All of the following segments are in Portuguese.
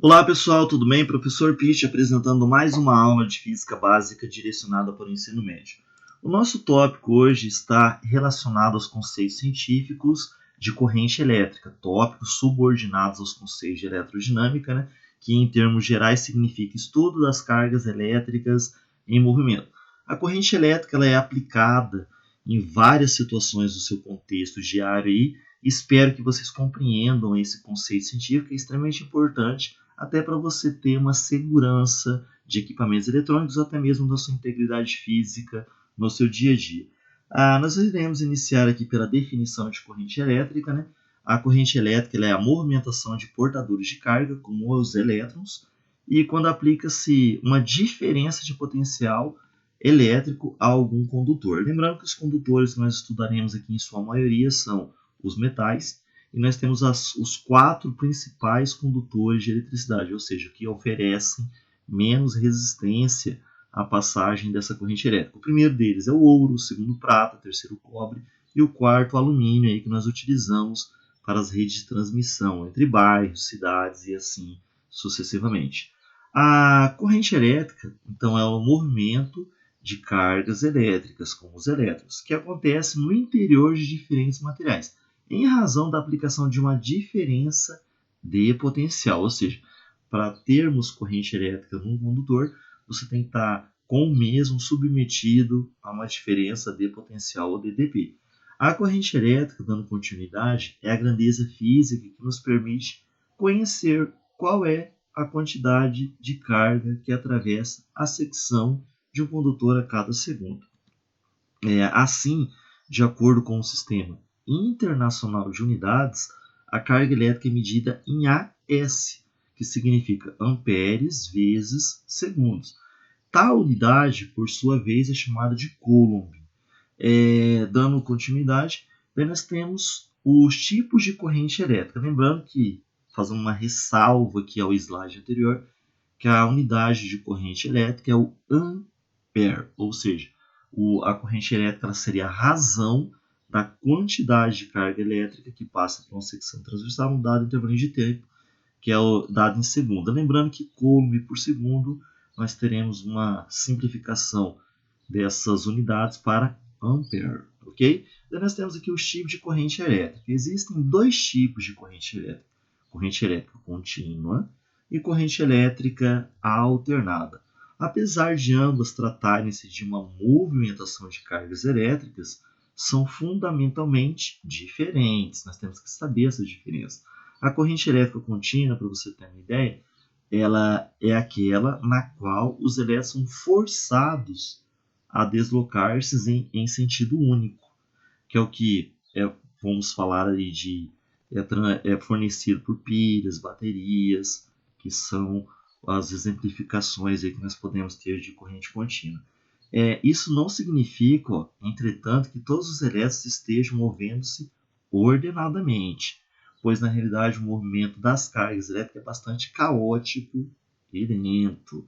Olá pessoal, tudo bem? Professor Pitt apresentando mais uma aula de Física Básica direcionada para o ensino médio. O nosso tópico hoje está relacionado aos conceitos científicos de corrente elétrica, tópicos subordinados aos conceitos de eletrodinâmica, que em termos gerais significa estudo das cargas elétricas em movimento. A corrente elétrica ela é aplicada em várias situações do seu contexto diário e espero que vocês compreendam esse conceito científico, que é extremamente importante até para você ter uma segurança de equipamentos eletrônicos ou até mesmo da sua integridade física no seu dia a dia. Nós iremos iniciar aqui pela definição de corrente elétrica. A corrente elétrica é a movimentação de portadores de carga, como os elétrons, e quando aplica-se uma diferença de potencial elétrico a algum condutor. Lembrando que os condutores que nós estudaremos aqui em sua maioria são os metais, e nós temos os 4 principais condutores de eletricidade, ou seja, que oferecem menos resistência à passagem dessa corrente elétrica. O primeiro deles é o ouro, o segundo prata, o terceiro cobre e o quarto alumínio, aí, que nós utilizamos para as redes de transmissão entre bairros, cidades e assim sucessivamente. A corrente elétrica, então, é o movimento de cargas elétricas, como os elétrons, que acontece no interior de diferentes materiais, em razão da aplicação de uma diferença de potencial, ou seja, para termos corrente elétrica num condutor, você tem que estar com o mesmo submetido a uma diferença de potencial ou de dP. A corrente elétrica, dando continuidade, é a grandeza física que nos permite conhecer qual é a quantidade de carga que atravessa a secção de um condutor a cada segundo. Assim, de acordo com o sistema internacional de unidades, a carga elétrica é medida em AS, que significa amperes vezes segundos. Tal unidade, por sua vez, é chamada de coulomb. Dando continuidade, daí nós temos os tipos de corrente elétrica. Lembrando que, fazendo uma ressalva aqui ao slide anterior, que a unidade de corrente elétrica é o ampere, ou seja, a corrente elétrica ela seria a razão da quantidade de carga elétrica que passa por uma secção transversal num dado intervalo de tempo, que é o dado em segundo. Lembrando que coulomb por segundo, nós teremos uma simplificação dessas unidades para ampere, ok? Daí nós temos aqui os tipos de corrente elétrica. Existem 2 tipos de corrente elétrica. Corrente elétrica contínua e corrente elétrica alternada. Apesar de ambas tratarem-se de uma movimentação de cargas elétricas, são fundamentalmente diferentes. Nós temos que saber essa diferença. A corrente elétrica contínua, para você ter uma ideia, ela é aquela na qual os elétrons são forçados a deslocar-se em sentido único, que é o que vamos falar aí de fornecido por pilhas, baterias, que são as exemplificações aí que nós podemos ter de corrente contínua. Isso não significa, entretanto, que todos os elétrons estejam movendo-se ordenadamente, pois na realidade o movimento das cargas elétricas é bastante caótico e lento.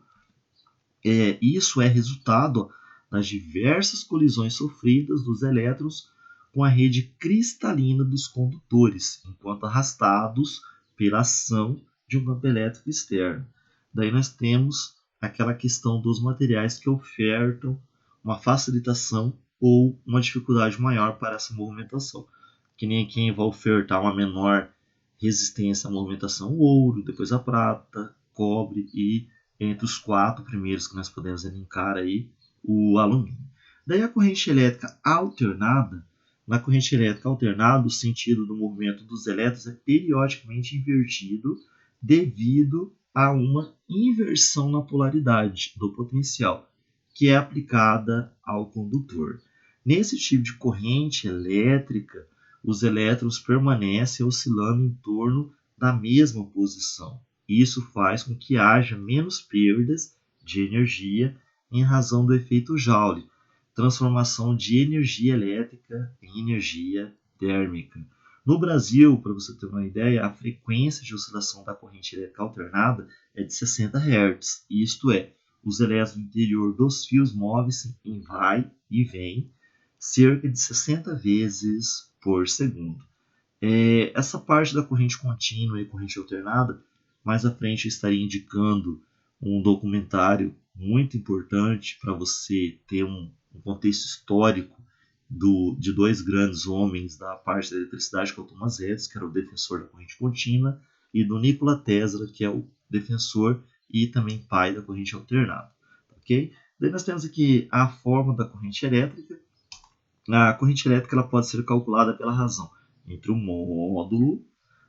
Isso é resultado das diversas colisões sofridas dos elétrons com a rede cristalina dos condutores, enquanto arrastados pela ação de um campo elétrico externo. Daí nós temos aquela questão dos materiais que ofertam uma facilitação ou uma dificuldade maior para essa movimentação. Que nem quem vai ofertar uma menor resistência à movimentação, o ouro, depois a prata, cobre e, entre os 4 primeiros que nós podemos elencar aí, o alumínio. Daí a corrente elétrica alternada. Na corrente elétrica alternada, o sentido do movimento dos elétrons é periodicamente invertido devido a uma inversão na polaridade do potencial, que é aplicada ao condutor. Nesse tipo de corrente elétrica, os elétrons permanecem oscilando em torno da mesma posição. Isso faz com que haja menos perdas de energia em razão do efeito Joule, transformação de energia elétrica em energia térmica. No Brasil, para você ter uma ideia, a frequência de oscilação da corrente elétrica alternada é de 60 Hz. Isto é, os elétrons no interior dos fios movem-se em vai e vem cerca de 60 vezes por segundo. Essa parte da corrente contínua e corrente alternada Mais à frente eu estaria indicando um documentário muito importante para você ter um contexto histórico de dois grandes homens da parte da eletricidade, que é o Thomas Edison, que era o defensor da corrente contínua, e do Nikola Tesla, que é o defensor e também pai da corrente alternada. Okay? Daí nós temos aqui a forma da corrente elétrica. A corrente elétrica ela pode ser calculada pela razão entre o módulo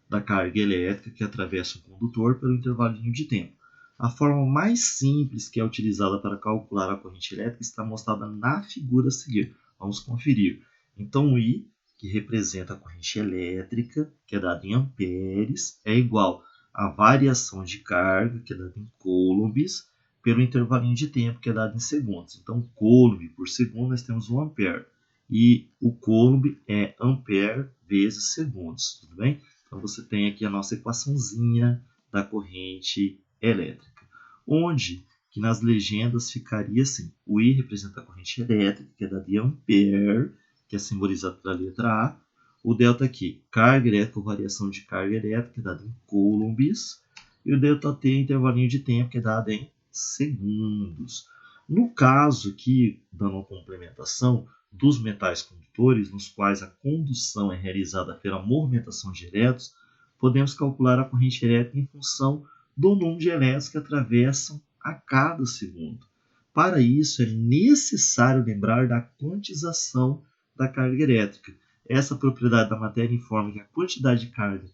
da carga elétrica que atravessa um condutor pelo intervalinho de tempo. A forma mais simples que é utilizada para calcular a corrente elétrica está mostrada na figura a seguir. Vamos conferir. Então, o I, que representa a corrente elétrica, que é dada em amperes, é igual à variação de carga, que é dada em coulombs, pelo intervalinho de tempo, que é dado em segundos. Então, coulomb por segundo, nós temos 1 ampere. E o coulomb é ampere vezes segundos, tudo bem? Então, você tem aqui a nossa equaçãozinha da corrente elétrica, onde que nas legendas ficaria assim: o I representa a corrente elétrica, que é dada em ampere, que é simbolizado pela letra A. O delta aqui, carga elétrica ou variação de carga elétrica, que é dado em coulombs. E o delta T, intervalinho de tempo, que é dado em segundos. No caso aqui, dando uma complementação, dos metais condutores, nos quais a condução é realizada pela movimentação de elétrons, podemos calcular a corrente elétrica em função do número de elétrons que atravessam a cada segundo. Para isso, é necessário lembrar da quantização da carga elétrica. Essa propriedade da matéria informa que a quantidade de carga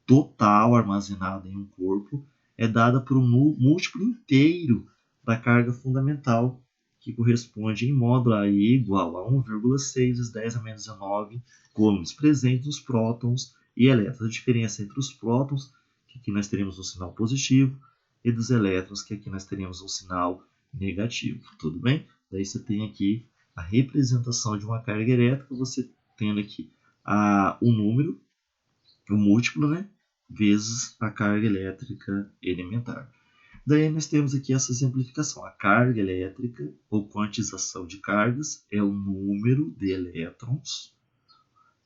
total armazenada em um corpo é dada por um múltiplo inteiro da carga fundamental, que corresponde em módulo a E igual a 1,6 vezes 10 a menos 19 coulombs presentes nos prótons e elétrons. A diferença entre os prótons, que aqui nós teremos um sinal positivo, e dos elétrons, que aqui nós teremos um sinal negativo. Tudo bem? Daí você tem aqui a representação de uma carga elétrica, você tendo aqui o número, o múltiplo, né, vezes a carga elétrica elementar. Daí nós temos aqui essa exemplificação. A carga elétrica, ou quantização de cargas, é o número de elétrons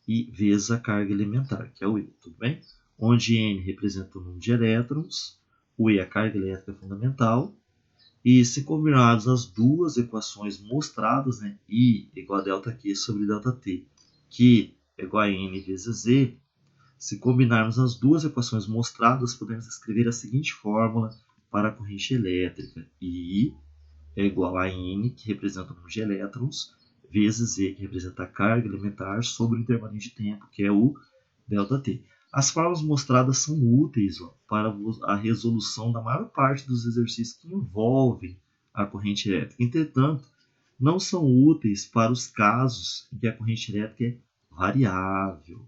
e vezes a carga elementar, que é o E, tudo bem? Onde N representa o número de elétrons, o E a carga elétrica fundamental, e se combinados as duas equações mostradas, né, I igual a delta Q sobre delta T, que é igual a N vezes E, se combinarmos as duas equações mostradas, podemos escrever a seguinte fórmula para a corrente elétrica: I é igual a N, que representa o número de elétrons, vezes E, que representa a carga elementar, sobre o intervalo de tempo, que é o ΔT. As fórmulas mostradas são úteis para a resolução da maior parte dos exercícios que envolvem a corrente elétrica. Entretanto, não são úteis para os casos em que a corrente elétrica é variável.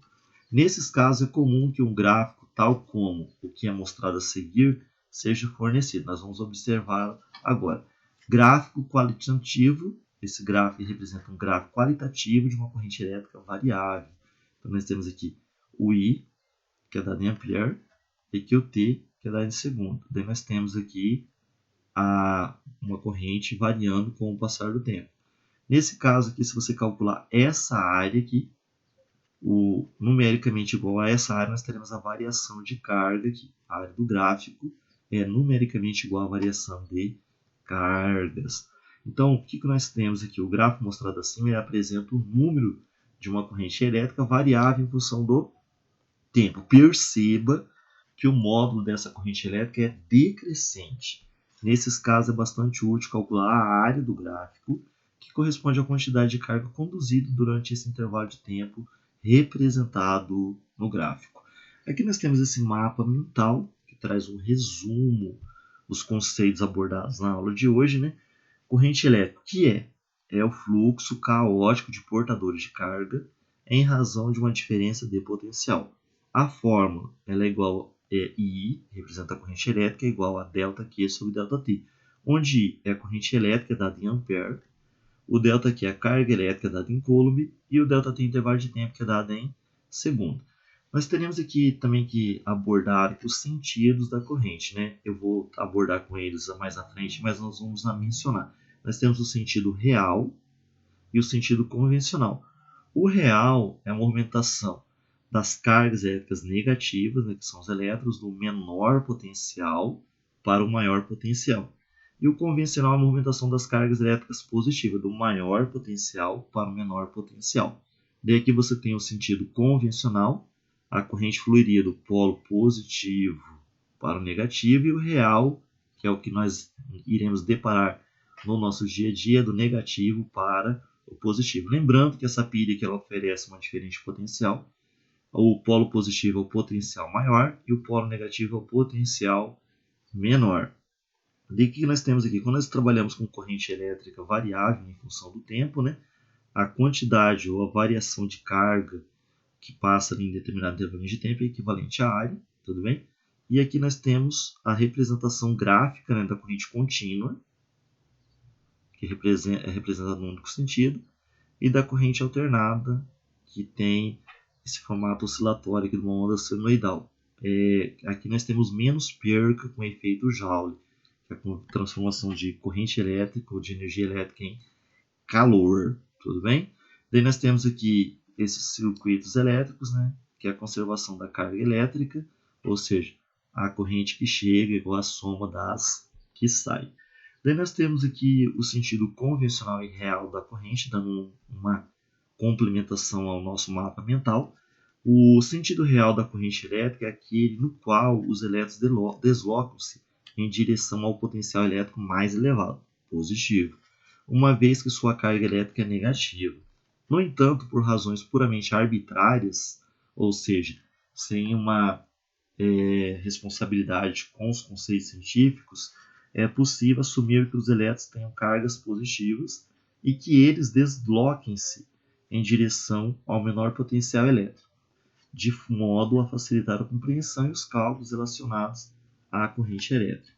Nesses casos, é comum que um gráfico, tal como o que é mostrado a seguir, seja fornecido. Nós vamos observar agora. Gráfico qualitativo. Esse gráfico representa um gráfico qualitativo de uma corrente elétrica variável. Então, nós temos aqui o I, que é dado em ampere, e aqui o T, que é dado em segundo. Daí nós temos aqui uma corrente variando com o passar do tempo. Nesse caso aqui, se você calcular essa área aqui, numericamente igual a essa área, nós teremos a variação de carga aqui. A área do gráfico é numericamente igual à variação de cargas. Então, o que nós temos aqui? O gráfico mostrado acima apresenta o número de uma corrente elétrica variável em função do tempo. Perceba que o módulo dessa corrente elétrica é decrescente. Nesses casos, é bastante útil calcular a área do gráfico, que corresponde à quantidade de carga conduzida durante esse intervalo de tempo representado no gráfico. Aqui nós temos esse mapa mental, que traz um resumo dos conceitos abordados na aula de hoje, né? Corrente elétrica, que é o fluxo caótico de portadores de carga em razão de uma diferença de potencial. A fórmula ela é igual a I, representa a corrente elétrica, é igual a delta Q sobre delta T, onde I é a corrente elétrica dada em ampere, o delta Q é a carga elétrica dada em coulomb e o delta T é o intervalo de tempo que é dado em segundo. Nós teremos aqui também que abordar os sentidos da corrente, né? Eu vou abordar com eles mais à frente, mas nós vamos mencionar. Nós temos o sentido real e o sentido convencional. O real é a movimentação das cargas elétricas negativas, né, que são os elétrons, do menor potencial para o maior potencial. E o convencional é a movimentação das cargas elétricas positivas, do maior potencial para o menor potencial. Daí aqui você tem o sentido convencional, a corrente fluiria do polo positivo para o negativo, e o real, que é o que nós iremos deparar no nosso dia a dia, do negativo para o positivo. Lembrando que essa pilha que ela oferece uma diferente potencial, o polo positivo é o potencial maior e o polo negativo é o potencial menor. E o que nós temos aqui? Quando nós trabalhamos com corrente elétrica variável em função do tempo, né, a quantidade ou a variação de carga que passa ali em determinado intervalo de tempo é equivalente à área, tudo bem? E aqui nós temos a representação gráfica, né, da corrente contínua, que é representada no único sentido, e da corrente alternada, que tem esse formato oscilatório aqui de uma onda senoidal. Aqui nós temos menos perca com efeito Joule, que é a transformação de corrente elétrica ou de energia elétrica em calor, tudo bem? Daí nós temos aqui esses circuitos elétricos, né, que é a conservação da carga elétrica, ou seja, a corrente que chega é igual à soma das que sai. Daí nós temos aqui o sentido convencional e real da corrente, dando uma complementação ao nosso mapa mental. O sentido real da corrente elétrica é aquele no qual os elétrons deslocam-se em direção ao potencial elétrico mais elevado, positivo, uma vez que sua carga elétrica é negativa. No entanto, por razões puramente arbitrárias, ou seja, sem uma responsabilidade com os conceitos científicos, é possível assumir que os elétrons tenham cargas positivas e que eles desloquem-se em direção ao menor potencial elétrico, de modo a facilitar a compreensão e os cálculos relacionados à corrente elétrica.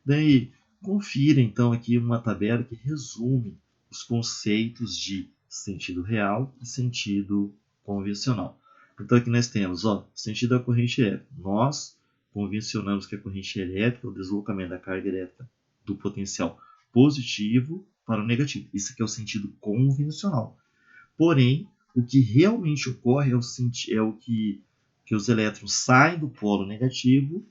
Daí, confira então aqui uma tabela que resume os conceitos de sentido real e sentido convencional. Então aqui nós temos, sentido da corrente elétrica. Nós convencionamos que a corrente elétrica é o deslocamento da carga elétrica do potencial positivo para o negativo. Isso aqui é o sentido convencional. Porém, o que realmente ocorre é o que os elétrons saem do polo negativo,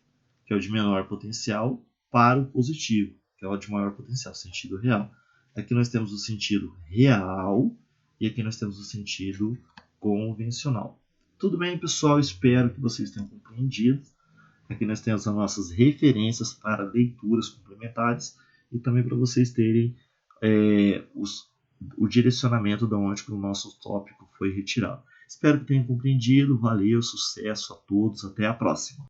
que é o de menor potencial, para o positivo, que é o de maior potencial, sentido real. Aqui nós temos o sentido real e aqui nós temos o sentido convencional. Tudo bem, pessoal? Espero que vocês tenham compreendido. Aqui nós temos as nossas referências para leituras complementares e também para vocês terem o direcionamento de onde o nosso tópico foi retirado. Espero que tenham compreendido. Valeu, sucesso a todos. Até a próxima.